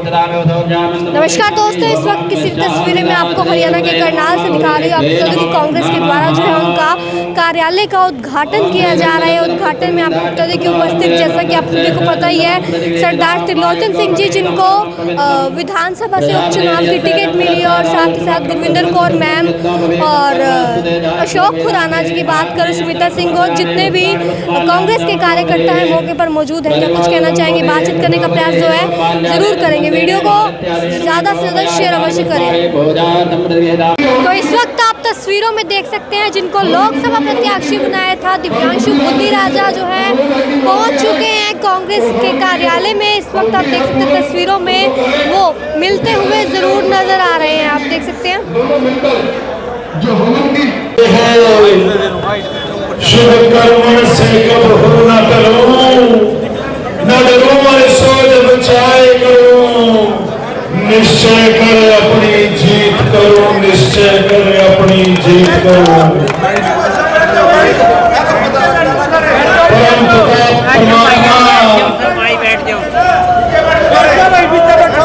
नमस्कार दोस्तों, इस वक्त किसी तस्वीरें में आपको हरियाणा के करनाल से दिखा रही हूँ। आप बता दें कि कांग्रेस के द्वारा जो है उनका कार्यालय का उद्घाटन किया जा रहा है। उद्घाटन में आपको बता दें कि उपस्थित, जैसा कि आप सभी को पता ही है, सरदार त्रिलोचन सिंह जी, जिनको विधानसभा से उपचुनाव की टिकट मिली, और साथ ही साथ गुरविंदर कौर मैम और अशोक खुराना जी की बात करें, सुमिता सिंह और जितने भी कांग्रेस के कार्यकर्ता हैं मौके पर मौजूद हैं। क्या कुछ कहना चाहेंगे? बातचीत करने का प्रयास जो है जरूर करेंगे। वीडियो को ज़्यादा से ज़्यादा शेयर अवश्य करें। तो इस वक्त आप तस्वीरों में देख सकते हैं, जिनको लोकसभा प्रत्याशी बनाया था दिव्यांशु बुद्धि राजा जो है पहुंच चुके हैं कांग्रेस के कार्यालय में। इस वक्त आप देख सकते हैं तस्वीरों में वो मिलते हुए जरूर नजर आ रहे हैं। आप देख सकते हैं शुभ कर्म से कबहू न डरूं, न डरूं और सोच बचाए करूं, निश्चय कर अपनी जीत करूं, निश्चय कर अपनी जीत करूं।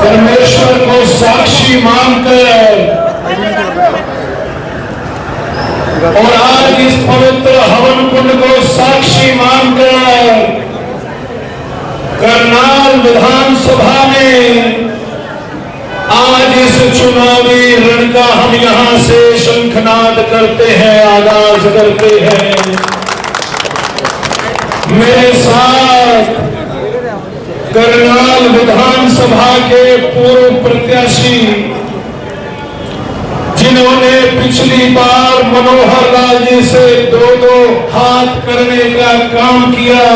परमेश्वर को साक्षी मानकर और आज इस पवित्र हवन कुंड को साक्षी मानकर करनाल विधानसभा में आज इस चुनावी रण का हम यहां से शंखनाद करते हैं, आगाज करते हैं। मेरे साथ करनाल विधानसभा के पूर्व प्रत्याशी, जिन्होंने पिछली बार मनोहर लाल जी से दो हाथ करने का काम किया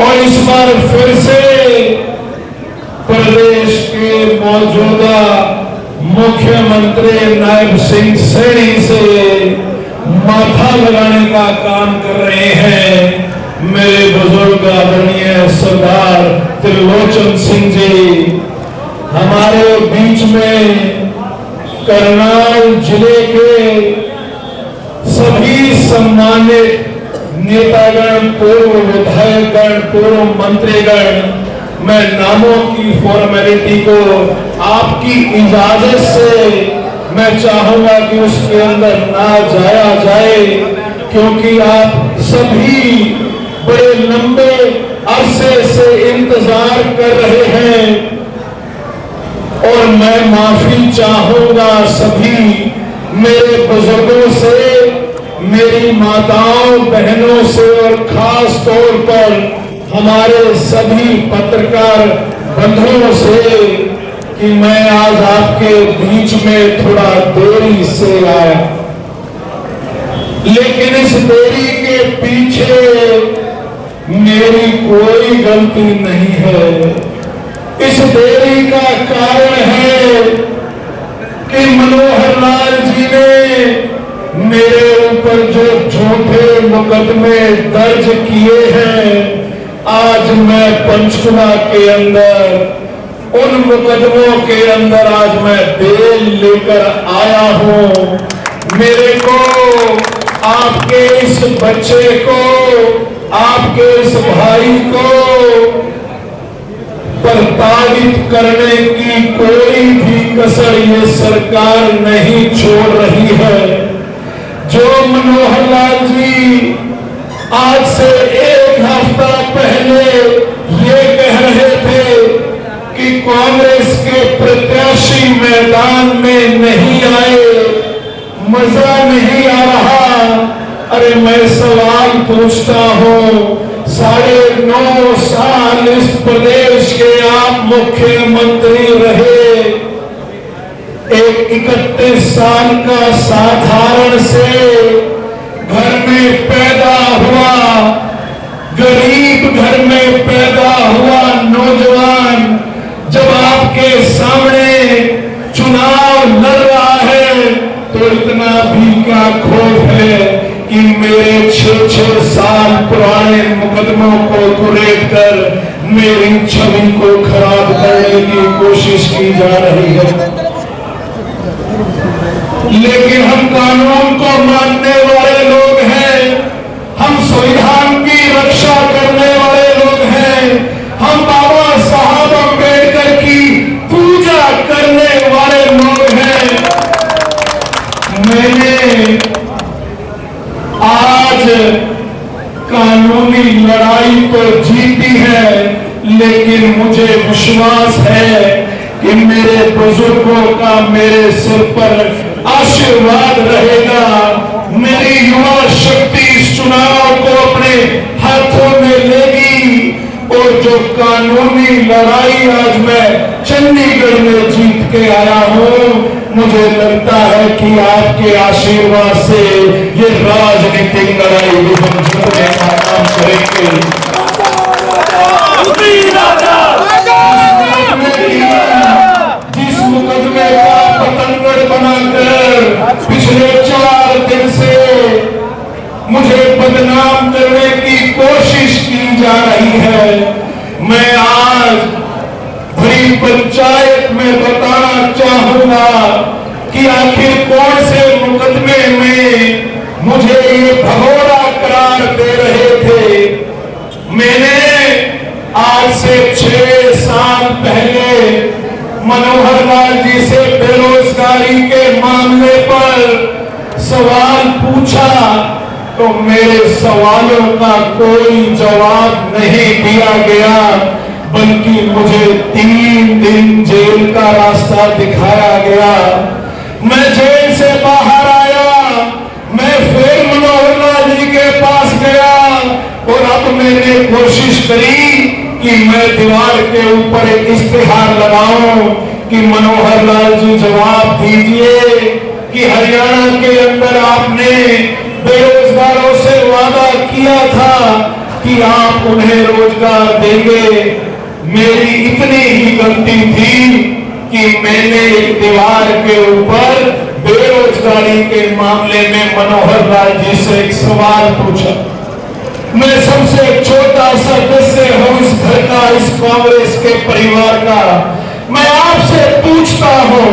और इस बार फिर से प्रदेश के मौजूदा मुख्यमंत्री नायब सिंह सैनी से माथा लगाने का काम कर रहे हैं। मेरे बुजुर्ग आदरणीय सरदार त्रिलोचन सिंह जी हमारे बीच में करनाल जिले के सभी सम्मानित नेतागण, पूर्व विधायकगण, पूर्व मंत्रीगण, मैं नामों की फॉर्मेलिटी को आपकी इजाजत से मैं चाहूंगा कि उसके अंदर ना जाया जाए, क्योंकि आप सभी बड़े लंबे अरसे से इंतजार कर रहे हैं और मैं माफी चाहूंगा सभी मेरे बुजुर्गों से, मेरी माताओं बहनों से और खास तौर पर हमारे सभी पत्रकार बंधुओं से कि मैं आज आपके बीच में थोड़ा देरी से आया, लेकिन इस देरी के पीछे मेरी कोई गलती नहीं है। इस देरी का कारण है कि मनोहर लाल जी ने मेरे ऊपर जो झूठे मुकदमे दर्ज किए हैं, आज मैं पंचकुला के अंदर उन मुकदमों के अंदर आज मैं बेल लेकर आया हूं। मेरे को आपके इस बच्चे को, आपके इस भाई को प्रताड़ित करने की कोई भी कसर ये सरकार नहीं छोड़ रही है। जो मनोहर लाल जी आज से एक हफ्ता पहले ये कह रहे थे कि कांग्रेस के प्रत्याशी मैदान में नहीं आए, मजा नहीं आ रहा। अरे मैं सवाल पूछता हूं, 9.5 साल इस प्रदेश के आप मुख्यमंत्री रहे, एक 31 साल का साधारण से घर में पैदा हुआ, गरीब घर में पैदा हुआ नौजवान, जब आपके सामने चुनाव लड़ रहा है तो इतना भी क्या खौफ है कि मेरे 6 साल पुराने मुकदमों को कुरेद कर मेरी छवि को खराब करने की कोशिश की जा रही है। लेकिन हम कानून को मानने वाले लोग हैं, हम संविधान की रक्षा करने वाले लोग हैं, हम बाबा साहब लेकिन मुझे विश्वास है कि मेरे बुजुर्गों का मेरे सिर पर आशीर्वाद रहेगा। मेरी युवा शक्ति इस चुनाव को अपने हाथों में लेगी और जो कानूनी लड़ाई आज मैं चंडीगढ़ में जीत के आया हूं, मुझे लगता है कि आपके आशीर्वाद से ये राजनीतिक लड़ाई भी हम जीतने का काम करेंगे। जिस मुकदमे का पतंगड़ बनाकर पिछले 4 दिन से मुझे बदनाम करने की कोशिश की जा रही है, मैं आज भरी पंचायत में बताना चाहूंगा कि आखिर कौन से मुकदमे में मुझे ये भगोड़ा करार दे रहे थे। मैंने आज से 6 साल पहले मनोहर लाल जी से बेरोजगारी के मामले पर सवाल पूछा तो मेरे सवालों का कोई जवाब नहीं दिया गया, बल्कि मुझे 3 दिन जेल का रास्ता दिखाया गया। मैं जेल से बाहर आया, मैं फिर मनोहर लाल जी के पास गया और अब मैंने कोशिश करी कि मैं दीवार के ऊपर एक इश्तिहार लगाऊं कि मनोहर लाल जी जवाब दीजिए कि हरियाणा के अंदर आपने बेरोजगारों से वादा किया था कि आप उन्हें रोजगार देंगे। मेरी इतनी ही गलती थी कि मैंने एक दीवार के ऊपर बेरोजगारी के मामले में मनोहर लाल जी से एक सवाल पूछा। मैं सबसे छोटा सदस्य हूं इस घर का, इस कांग्रेस के परिवार का। मैं आपसे पूछता हूं,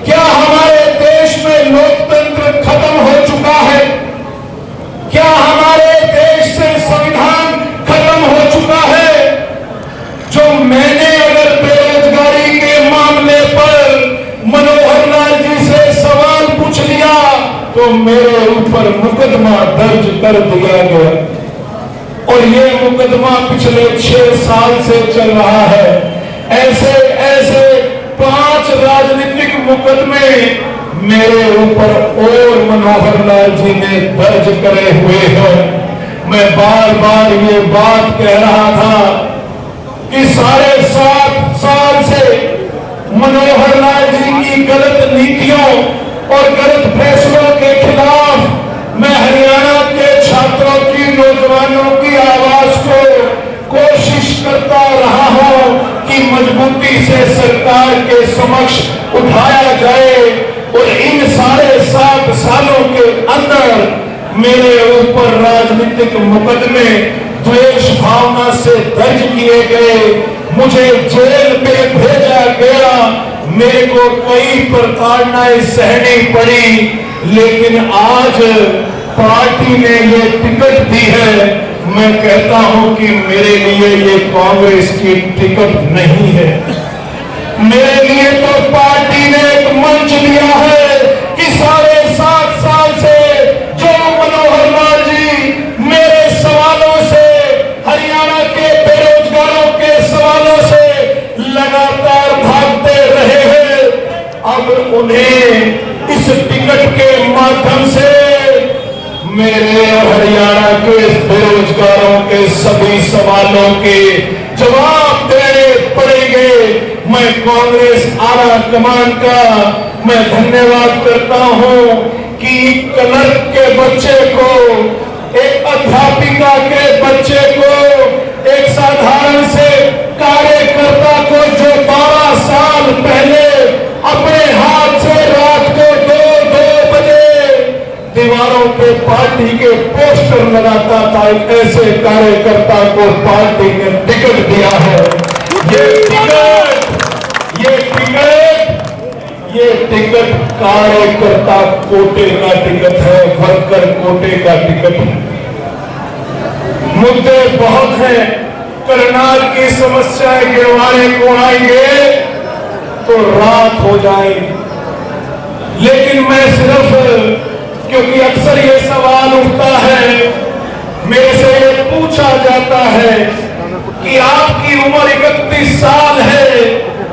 क्या हमारे देश में लोकतंत्र खत्म हो चुका है? क्या हमारे देश से संविधान खत्म हो चुका है? जो मैंने अगर बेरोजगारी के मामले पर मनोहर लाल जी से सवाल पूछ लिया तो मेरे ऊपर मुकदमा दर्ज कर दिया गया और ये मुकदमा पिछले 6 साल से चल रहा है। ऐसे ऐसे 5 राजनीतिक मुकदमे मेरे ऊपर और मनोहर लाल जी ने दर्ज करे हुए हैं। मैं बार बार ये बात कह रहा था कि 7.5 साल से मनोहर लाल जी की गलत नीतियों और गलत फैसलों के खिलाफ मैं हरियाणा के छात्रों की, नौजवानों की आवाज को कोशिश करता रहा हूं कि मजबूती से सरकार के समक्ष उठाया जाए और इन 7.5 सालों के अंदर मेरे ऊपर राजनीतिक मुकदमे द्वेष भावना से दर्ज किए गए, मुझे जेल में भेजा गया, मेरे को कई प्रताड़नाएं सहनी पड़ी, लेकिन आज पार्टी ने ये टिकट दी है। मैं कहता हूं कि मेरे लिए ये कांग्रेस की टिकट नहीं है। मेरे लिए तो पार्टी ने एक मंच दिया है कि 7.5 साल से जो मनोहर लाल जी मेरे सवालों से, हरियाणा के बेरोजगारों के सवालों से लगातार भागते रहे हैं, अब उन्हें इस टिकट के माध्यम से मेरे हरियाणा के बेरोजगारों के सभी सवालों के जवाब देने पड़ेंगे। मैं कांग्रेस आला कमान का मैं धन्यवाद करता हूं कि क्लर्क के बच्चे को, एक अध्यापिका के बच्चे को, एक साधारण से कार्यकर्ता को जो 12 साल पहले अपने हाथ से रात को 2-2 बजे दीवारों पे पार्टी के पोस्टर लगाता था, एक ऐसे कार्यकर्ता को पार्टी ने टिकट दिया है। ये टिकट कार्यकर्ता कोटे का टिकट है, वर्कर कोटे का टिकट है। मुद्दे बहुत हैं, करनाल की समस्याएं गिरवाने को आएंगे तो रात हो जाएगी, लेकिन मैं सिर्फ, क्योंकि अक्सर ये सवाल उठता है, मेरे से ये पूछा जाता है कि आपकी उम्र 31 साल है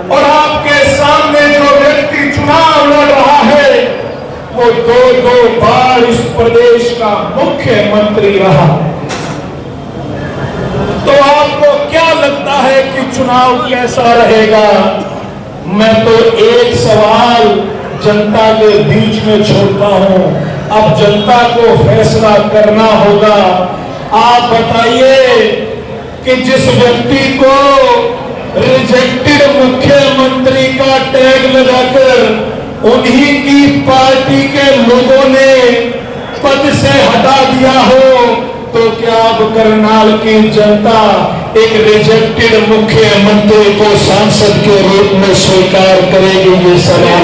और आपके सामने जो व्यक्ति चुनाव लड़ रहा है वो दो बार इस प्रदेश का मुख्यमंत्री रहा। तो आपको क्या लगता है कि चुनाव कैसा रहेगा? मैं तो एक सवाल जनता के बीच में छोड़ता हूं, अब जनता को फैसला करना होगा। आप बताइए कि जिस व्यक्ति को रिजेक्टेड मुख्यमंत्री का टैग लगाकर उन्हीं की पार्टी के लोगों ने पद से हटा दिया हो, तो क्या अब करनाल की जनता एक रिजेक्टेड मुख्यमंत्री को सांसद के रूप में स्वीकार करेगी? ये सवाल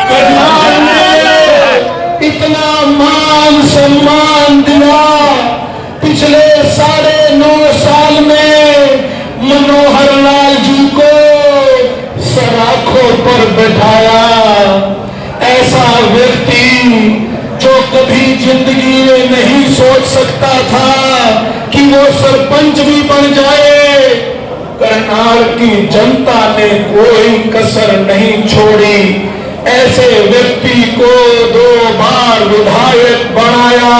करनाल ने इतना मान सम्मान दिया, पिछले 9.5 साल में मनोहर लाल जी को सराखों पर बैठाया। ऐसा व्यक्ति जो कभी जिंदगी में नहीं सोच सकता था कि वो सरपंच भी बन जाए, करनाल की जनता ने कोई कसर नहीं छोड़ी। ऐसे व्यक्ति को 2 बार विधायक बनाया,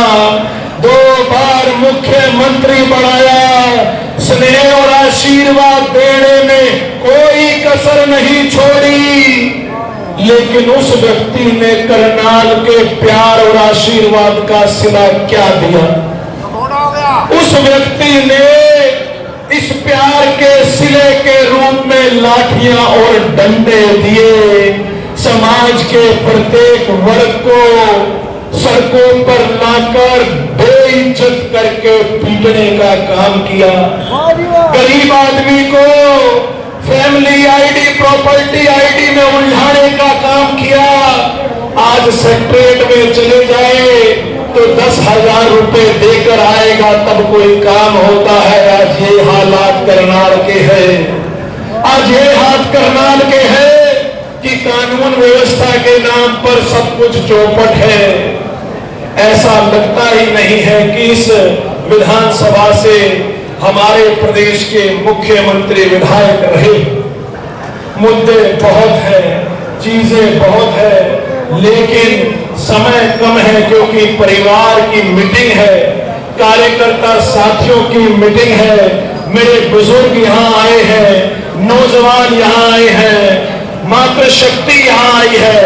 2 बार मुख्यमंत्री बनाया, स्नेह और आशीर्वाद देने में कोई कसर नहीं छोड़ी। लेकिन उस व्यक्ति ने करनाल के प्यार और आशीर्वाद का सिला क्या दिया? उस व्यक्ति ने इस प्यार के सिले के रूप में लाठियां और डंडे दिए। समाज के प्रत्येक वर्ग को सड़कों पर लाकर बेइज्जत करके पीटने का काम किया। गरीब आदमी को फैमिली आईडी, प्रॉपर्टी आईडी में उलझाने का काम किया। आज सेक्रेटरीट में चले जाए तो 10,000 रुपए देकर आएगा तब कोई काम होता है। आज ये हालात करनाल के हैं। आज ये हाथ करनाल के हैं कि कानून व्यवस्था के नाम पर सब कुछ चौपट है। ऐसा लगता ही नहीं है कि इस विधानसभा से हमारे प्रदेश के मुख्यमंत्री विधायक रहे। मुद्दे बहुत है, चीजें बहुत है, लेकिन समय कम है क्योंकि परिवार की मीटिंग है, कार्यकर्ता साथियों की मीटिंग है, मेरे बुजुर्ग यहाँ आए हैं, नौजवान यहाँ आए हैं, मातृशक्ति यहाँ आई है।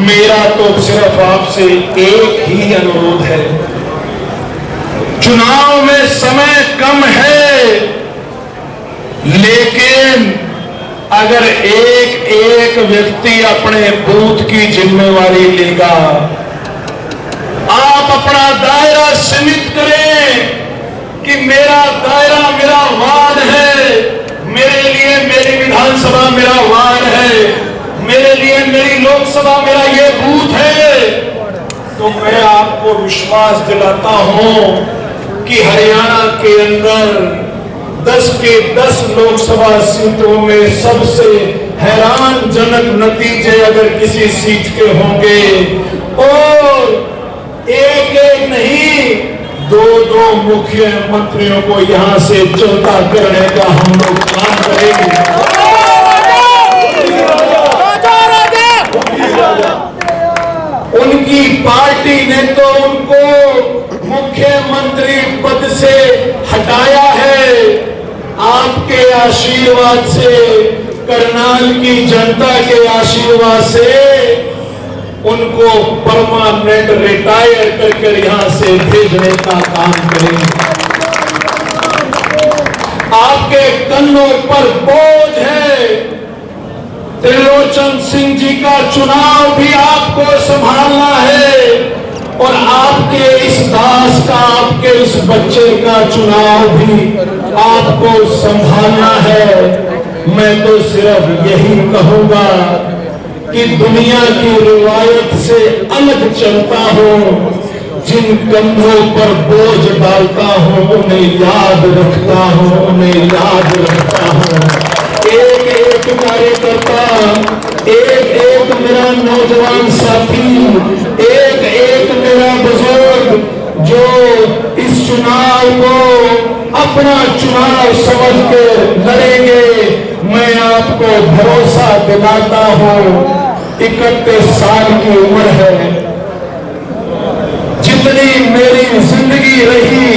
मेरा तो सिर्फ आपसे एक ही अनुरोध है, चुनाव में समय कम है, लेकिन अगर एक व्यक्ति अपने बूथ की जिम्मेवारी लेगा, आप अपना दायरा सीमित करें कि मेरा दायरा मेरा वार्ड है, मेरे लिए मेरी विधानसभा मेरा वार्ड है, मेरे लिए मेरी लोकसभा मेरा ये बूथ है, तो मैं आपको विश्वास दिलाता हूं कि हरियाणा के अंदर 10 के 10 लोकसभा सीटों में सबसे हैरानजनक नतीजे अगर किसी सीट के होंगे, और एक नहीं 2 मुख्यमंत्रियों को यहां से चलता करने का हम लोग काम करेंगे। उनकी पार्टी ने तो उनको मुख्यमंत्री पद से हटाया है। आपके आशीर्वाद से, करनाल की जनता के आशीर्वाद से उनको परमानेंट रिटायर करके यहां से भेजने का काम करेंगे। आपके कंधों पर बोझ है, त्रिलोचन सिंह जी का चुनाव भी आपको संभालना है, और आपके इस दास का, आपके इस बच्चे का चुनाव भी आपको संभालना है। मैं तो सिर्फ यही कहूंगा कि दुनिया की रिवायत से अलग चलता हूं, जिन कंधों पर बोझ डालता हूं उन्हें याद रखता हूं, उन्हें याद रखता हूं। एक कार्यकर्ता, एक मेरा नौजवान साथी, एक मेरा बुजुर्ग जो इस चुनाव चुनाव को अपना चुनाव समझ कर लड़ेंगे। मैं आपको भरोसा दिलाता हूं, 31 साल की उम्र है, जितनी मेरी जिंदगी रही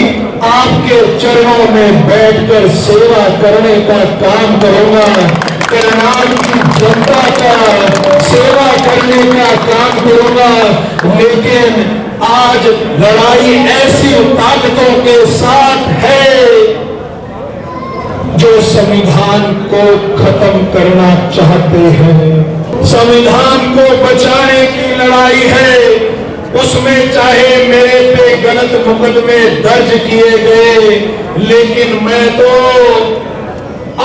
आपके चरणों में बैठकर सेवा करने का काम करूंगा, करनाल की जनता का सेवा करने का काम करूंगा। लेकिन आज लड़ाई ऐसी ताकतों के साथ है जो संविधान को खत्म करना चाहते हैं। संविधान को बचाने की लड़ाई है। उसमें चाहे मेरे पे गलत मुकदमे दर्ज किए गए, लेकिन मैं तो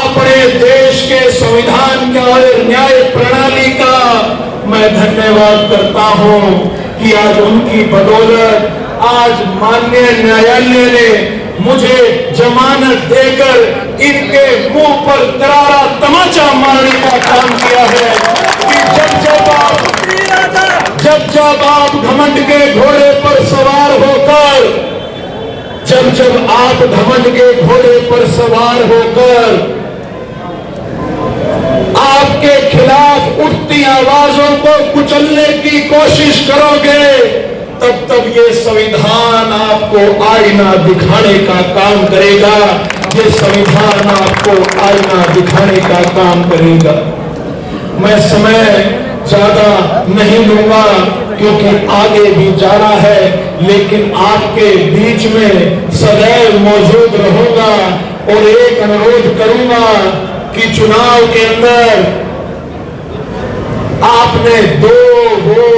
अपने देश के संविधान का और न्याय प्रणाली का मैं धन्यवाद करता हूं कि आज उनकी बदौलत आज माननीय न्यायालय ने मुझे जमानत देकर इनके मुंह पर करारा तमाचा मारने का काम किया है कि जब आप घमंड के घोड़े पर सवार होकर, जब आप घमंड के घोड़े पर सवार होकर आपके खिलाफ उठती आवाजों को कुचलने की कोशिश करोगे, तब ये संविधान आपको आईना दिखाने का काम करेगा। ये संविधान आपको आईना दिखाने का काम करेगा। मैं समय ज्यादा नहीं लूंगा क्योंकि आगे भी जाना है, लेकिन आपके बीच में सदैव मौजूद रहूंगा और एक अनुरोध करूंगा कि चुनाव के अंदर आपने 2 वोट